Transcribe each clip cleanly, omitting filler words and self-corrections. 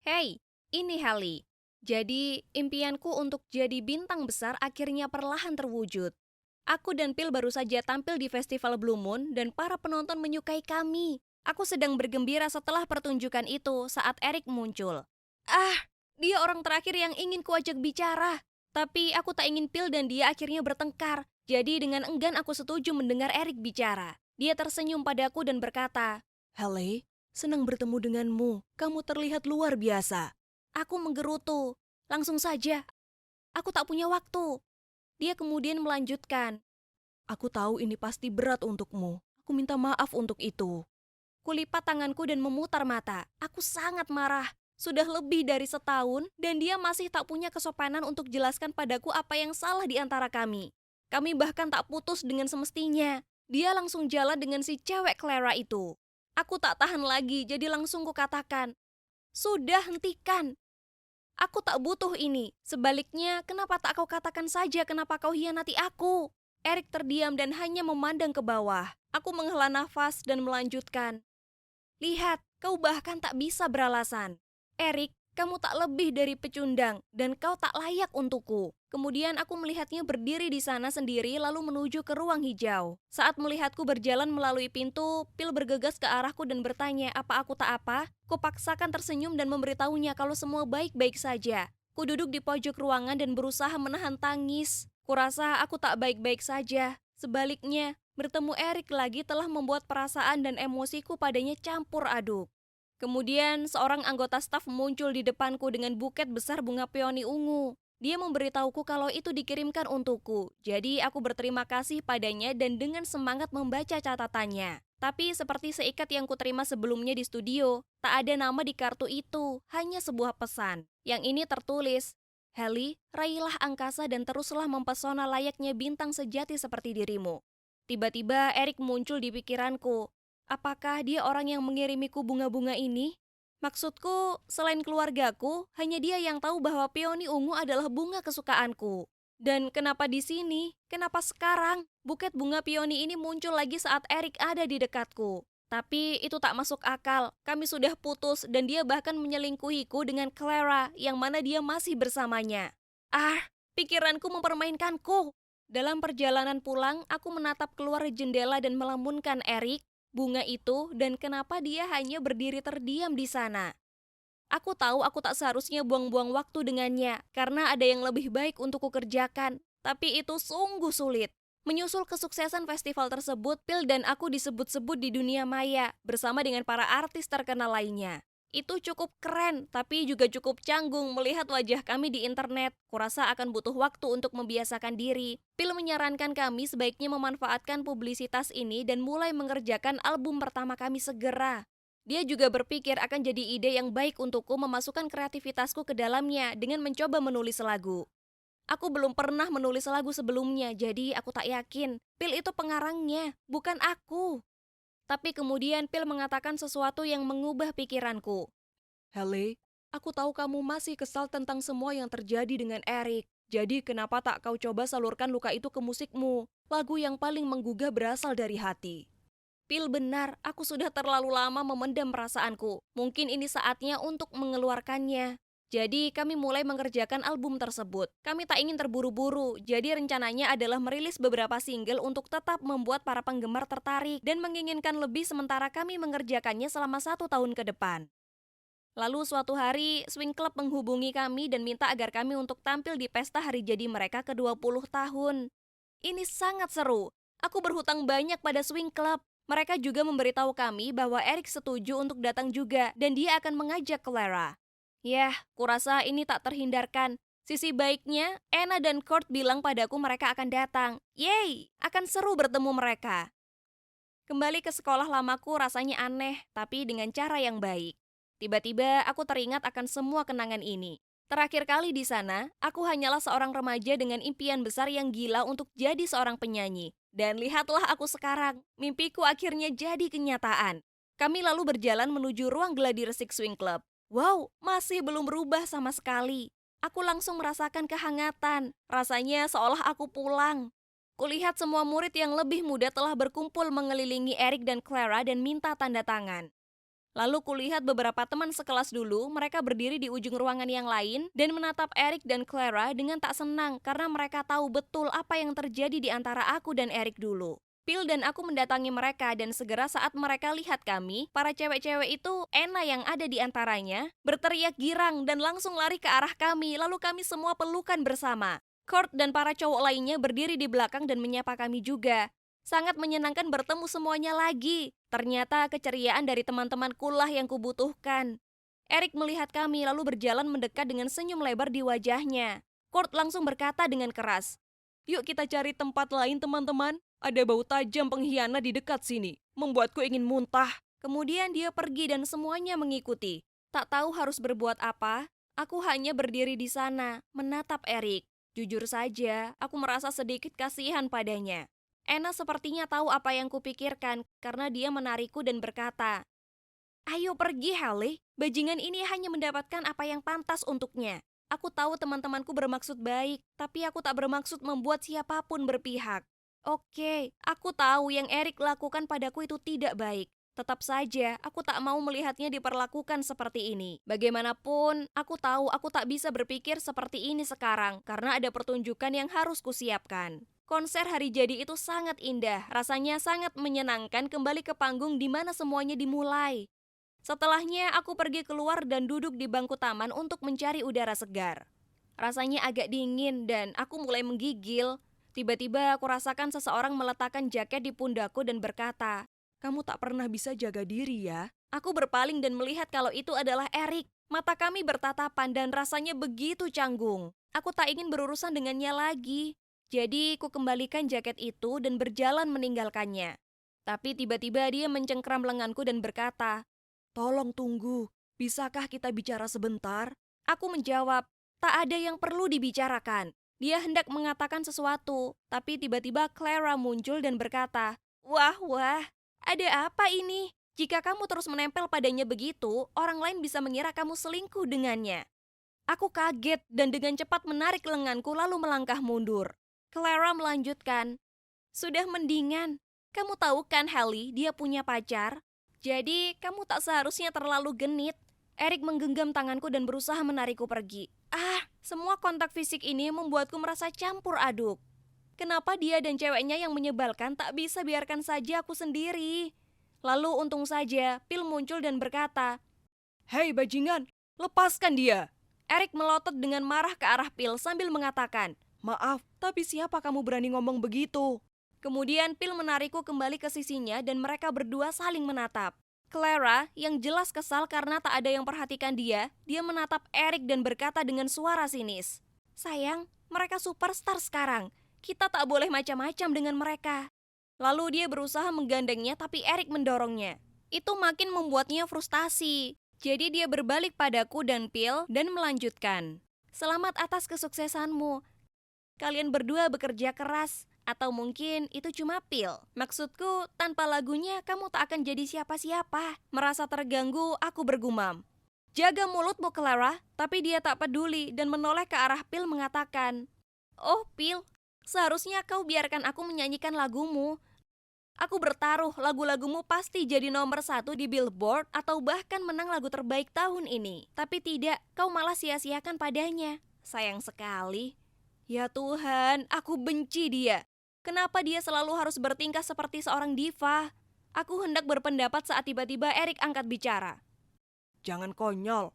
Hey, ini Hallie. Jadi, impianku untuk jadi bintang besar akhirnya perlahan terwujud. Aku dan Phil baru saja tampil di Festival Blue Moon dan para penonton menyukai kami. Aku sedang bergembira setelah pertunjukan itu saat Eric muncul. Dia orang terakhir yang ingin kuajak bicara. Tapi aku tak ingin Phil dan dia akhirnya bertengkar. Jadi dengan enggan aku setuju mendengar Eric bicara. Dia tersenyum padaku dan berkata, "Haley, senang bertemu denganmu. Kamu terlihat luar biasa." Aku menggerutu. Langsung saja, aku tak punya waktu. Dia kemudian melanjutkan, "Aku tahu ini pasti berat untukmu. Aku minta maaf untuk itu." Kulipat tanganku dan memutar mata. Aku sangat marah. Sudah lebih dari setahun dan dia masih tak punya kesopanan untuk jelaskan padaku apa yang salah di antara kami. Kami bahkan tak putus dengan semestinya. Dia langsung jalan dengan si cewek Clara itu. Aku tak tahan lagi, jadi langsung kukatakan, "Sudah, hentikan. Aku tak butuh ini. Sebaliknya, kenapa tak kau katakan saja kenapa kau hianati aku?" Eric terdiam dan hanya memandang ke bawah. Aku menghela nafas dan melanjutkan. "Lihat, kau bahkan tak bisa beralasan. Eric, kamu tak lebih dari pecundang dan kau tak layak untukku." Kemudian aku melihatnya berdiri di sana sendiri lalu menuju ke ruang hijau. Saat melihatku berjalan melalui pintu, Phil bergegas ke arahku dan bertanya apa aku tak apa. Kupaksakan tersenyum dan memberitahunya kalau semua baik-baik saja. Ku duduk di pojok ruangan dan berusaha menahan tangis. Kurasa aku tak baik-baik saja. Sebaliknya, bertemu Eric lagi telah membuat perasaan dan emosiku padanya campur aduk. Kemudian seorang anggota staf muncul di depanku dengan buket besar bunga peoni ungu. Dia memberitahuku kalau itu dikirimkan untukku. Jadi aku berterima kasih padanya dan dengan semangat membaca catatannya. Tapi seperti seikat yang kuterima sebelumnya di studio, tak ada nama di kartu itu, hanya sebuah pesan. Yang ini tertulis, "Haley, raihlah angkasa dan teruslah mempesona layaknya bintang sejati seperti dirimu." Tiba-tiba Eric muncul di pikiranku. Apakah dia orang yang mengirimiku bunga-bunga ini? Maksudku, selain keluargaku, hanya dia yang tahu bahwa peoni ungu adalah bunga kesukaanku. Dan kenapa di sini? Kenapa sekarang? Buket bunga peoni ini muncul lagi saat Eric ada di dekatku. Tapi itu tak masuk akal. Kami sudah putus dan dia bahkan menyelingkuhiku dengan Clara yang mana dia masih bersamanya. Pikiranku mempermainkanku. Dalam perjalanan pulang, aku menatap keluar jendela dan melamunkan Eric, bunga itu, dan kenapa dia hanya berdiri terdiam di sana. Aku tahu aku tak seharusnya buang-buang waktu dengannya, karena ada yang lebih baik untuk kukerjakan. Tapi itu sungguh sulit. Menyusul kesuksesan festival tersebut, Phil dan aku disebut-sebut di dunia maya, bersama dengan para artis terkenal lainnya. Itu cukup keren, tapi juga cukup canggung melihat wajah kami di internet. Kurasa akan butuh waktu untuk membiasakan diri. Phil menyarankan kami sebaiknya memanfaatkan publisitas ini dan mulai mengerjakan album pertama kami segera. Dia juga berpikir akan jadi ide yang baik untukku memasukkan kreativitasku ke dalamnya dengan mencoba menulis lagu. Aku belum pernah menulis lagu sebelumnya, jadi aku tak yakin. Phil itu pengarangnya, bukan aku. Tapi kemudian Phil mengatakan sesuatu yang mengubah pikiranku. "Haley, aku tahu kamu masih kesal tentang semua yang terjadi dengan Eric. Jadi kenapa tak kau coba salurkan luka itu ke musikmu? Lagu yang paling menggugah berasal dari hati." Phil benar, aku sudah terlalu lama memendam perasaanku. Mungkin ini saatnya untuk mengeluarkannya. Jadi kami mulai mengerjakan album tersebut. Kami tak ingin terburu-buru, jadi rencananya adalah merilis beberapa single untuk tetap membuat para penggemar tertarik dan menginginkan lebih sementara kami mengerjakannya selama 1 tahun ke depan. Lalu suatu hari, Swing Club menghubungi kami dan minta agar kami untuk tampil di pesta hari jadi mereka ke-20 tahun. Ini sangat seru. Aku berhutang banyak pada Swing Club. Mereka juga memberitahu kami bahwa Eric setuju untuk datang juga dan dia akan mengajak Clara. Yah, kurasa ini tak terhindarkan. Sisi baiknya, Anna dan Kurt bilang padaku mereka akan datang. Yeay, akan seru bertemu mereka. Kembali ke sekolah lamaku rasanya aneh, tapi dengan cara yang baik. Tiba-tiba aku teringat akan semua kenangan ini. Terakhir kali di sana, aku hanyalah seorang remaja dengan impian besar yang gila untuk jadi seorang penyanyi. Dan lihatlah aku sekarang, mimpiku akhirnya jadi kenyataan. Kami lalu berjalan menuju ruang gladi resik Swing Club. Wow, masih belum berubah sama sekali. Aku langsung merasakan kehangatan, rasanya seolah aku pulang. Kulihat semua murid yang lebih muda telah berkumpul mengelilingi Eric dan Clara dan minta tanda tangan. Lalu kulihat beberapa teman sekelas dulu, mereka berdiri di ujung ruangan yang lain dan menatap Eric dan Clara dengan tak senang karena mereka tahu betul apa yang terjadi di antara aku dan Eric dulu. Phil dan aku mendatangi mereka dan segera saat mereka lihat kami, para cewek-cewek itu, Anna yang ada di antaranya, berteriak girang dan langsung lari ke arah kami, lalu kami semua pelukan bersama. Kurt dan para cowok lainnya berdiri di belakang dan menyapa kami juga. Sangat menyenangkan bertemu semuanya lagi. Ternyata keceriaan dari teman-temanku lah yang kubutuhkan. Eric melihat kami lalu berjalan mendekat dengan senyum lebar di wajahnya. Kurt langsung berkata dengan keras, "Yuk kita cari tempat lain teman-teman. Ada bau tajam pengkhianat di dekat sini. Membuatku ingin muntah." Kemudian dia pergi dan semuanya mengikuti. Tak tahu harus berbuat apa, aku hanya berdiri di sana, menatap Eric. Jujur saja, aku merasa sedikit kasihan padanya. Anna sepertinya tahu apa yang kupikirkan karena dia menarikku dan berkata, "Ayo pergi, Hallie. Bajingan ini hanya mendapatkan apa yang pantas untuknya. Aku tahu teman-temanku bermaksud baik, tapi aku tak bermaksud membuat siapapun berpihak. Oke, aku tahu yang Eric lakukan padaku itu tidak baik. Tetap saja, aku tak mau melihatnya diperlakukan seperti ini. Bagaimanapun, aku tahu aku tak bisa berpikir seperti ini sekarang karena ada pertunjukan yang harus kusiapkan. Konser hari jadi itu sangat indah, rasanya sangat menyenangkan kembali ke panggung di mana semuanya dimulai. Setelahnya, aku pergi keluar dan duduk di bangku taman untuk mencari udara segar. Rasanya agak dingin dan aku mulai menggigil. Tiba-tiba aku rasakan seseorang meletakkan jaket di pundakku dan berkata, "Kamu tak pernah bisa jaga diri ya?" Aku berpaling dan melihat kalau itu adalah Eric. Mata kami bertatapan dan rasanya begitu canggung. Aku tak ingin berurusan dengannya lagi. Jadi, ku kembalikan jaket itu dan berjalan meninggalkannya. Tapi tiba-tiba dia mencengkram lenganku dan berkata, "Tolong tunggu, bisakah kita bicara sebentar?" Aku menjawab, "Tak ada yang perlu dibicarakan." Dia hendak mengatakan sesuatu, tapi tiba-tiba Clara muncul dan berkata, wah, ada apa ini? Jika kamu terus menempel padanya begitu, orang lain bisa mengira kamu selingkuh dengannya." Aku kaget dan dengan cepat menarik lenganku lalu melangkah mundur. Clara melanjutkan, "Sudah mendingan. Kamu tahu kan, Hallie, dia punya pacar? Jadi, kamu tak seharusnya terlalu genit." Eric menggenggam tanganku dan berusaha menarikku pergi. Semua kontak fisik ini membuatku merasa campur aduk. Kenapa dia dan ceweknya yang menyebalkan tak bisa biarkan saja aku sendiri? Lalu untung saja, Phil muncul dan berkata, "Hei bajingan, lepaskan dia." Eric melotot dengan marah ke arah Phil sambil mengatakan, "Maaf, tapi siapa kamu berani ngomong begitu?" Kemudian Phil menarikku kembali ke sisinya dan mereka berdua saling menatap. Clara, yang jelas kesal karena tak ada yang perhatikan dia menatap Eric dan berkata dengan suara sinis, "Sayang, mereka superstar sekarang. Kita tak boleh macam-macam dengan mereka." Lalu dia berusaha menggandengnya tapi Eric mendorongnya. Itu makin membuatnya frustasi. Jadi dia berbalik padaku dan Phil dan melanjutkan, "Selamat atas kesuksesanmu. Kalian berdua bekerja keras. Atau mungkin itu cuma Phil. Maksudku, tanpa lagunya kamu tak akan jadi siapa-siapa." Merasa terganggu, aku bergumam, "Jaga mulutmu, Clara." Tapi dia tak peduli dan menoleh ke arah Phil mengatakan, "Oh, Phil, seharusnya kau biarkan aku menyanyikan lagumu. Aku bertaruh lagu-lagumu pasti jadi nomor 1 di Billboard atau bahkan menang lagu terbaik tahun ini. Tapi tidak, kau malah sia-siakan padanya. Sayang sekali." Ya Tuhan, aku benci dia. Kenapa dia selalu harus bertingkah seperti seorang diva? Aku hendak berpendapat saat tiba-tiba Eric angkat bicara. "Jangan konyol.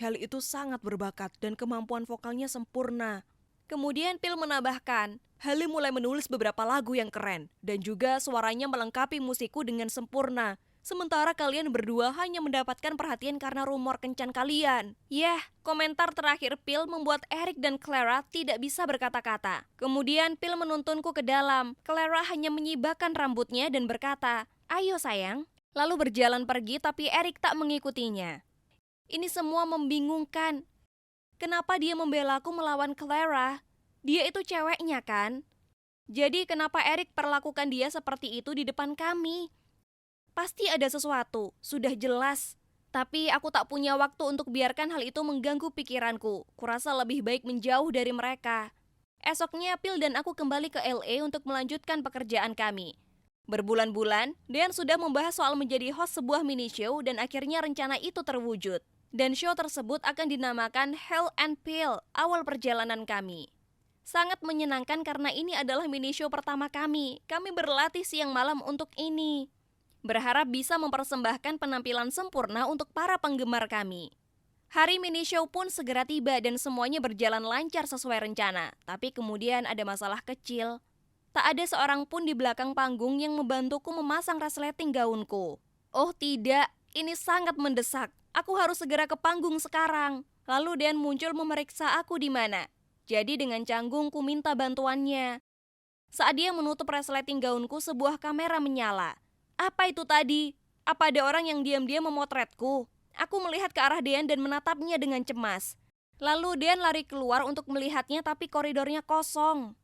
Hallie itu sangat berbakat dan kemampuan vokalnya sempurna." Kemudian Phil menambahkan, "Hallie mulai menulis beberapa lagu yang keren dan juga suaranya melengkapi musikku dengan sempurna. Sementara kalian berdua hanya mendapatkan perhatian karena rumor kencan kalian." Yah, komentar terakhir Phil membuat Eric dan Clara tidak bisa berkata-kata. Kemudian Phil menuntunku ke dalam. Clara hanya menyibakkan rambutnya dan berkata, "Ayo sayang." Lalu berjalan pergi tapi Eric tak mengikutinya. Ini semua membingungkan. Kenapa dia membela aku melawan Clara? Dia itu ceweknya kan? Jadi kenapa Eric perlakukan dia seperti itu di depan kami? Pasti ada sesuatu, sudah jelas. Tapi aku tak punya waktu untuk biarkan hal itu mengganggu pikiranku. Kurasa lebih baik menjauh dari mereka. Esoknya Phil dan aku kembali ke LA untuk melanjutkan pekerjaan kami. Berbulan-bulan, Dean sudah membahas soal menjadi host sebuah mini show dan akhirnya rencana itu terwujud. Dan show tersebut akan dinamakan Hell and Peel, awal perjalanan kami. Sangat menyenangkan karena ini adalah mini show pertama kami. Kami berlatih siang malam untuk ini. Berharap bisa mempersembahkan penampilan sempurna untuk para penggemar kami. Hari mini show pun segera tiba dan semuanya berjalan lancar sesuai rencana. Tapi kemudian ada masalah kecil. Tak ada seorang pun di belakang panggung yang membantuku memasang resleting gaunku. Oh tidak, ini sangat mendesak. Aku harus segera ke panggung sekarang. Lalu Dan muncul memeriksa aku di mana. Jadi dengan canggung ku minta bantuannya. Saat dia menutup resleting gaunku, sebuah kamera menyala. Apa itu tadi? Apa ada orang yang diam-diam memotretku? Aku melihat ke arah Dean dan menatapnya dengan cemas. Lalu Dean lari keluar untuk melihatnya tapi koridornya kosong.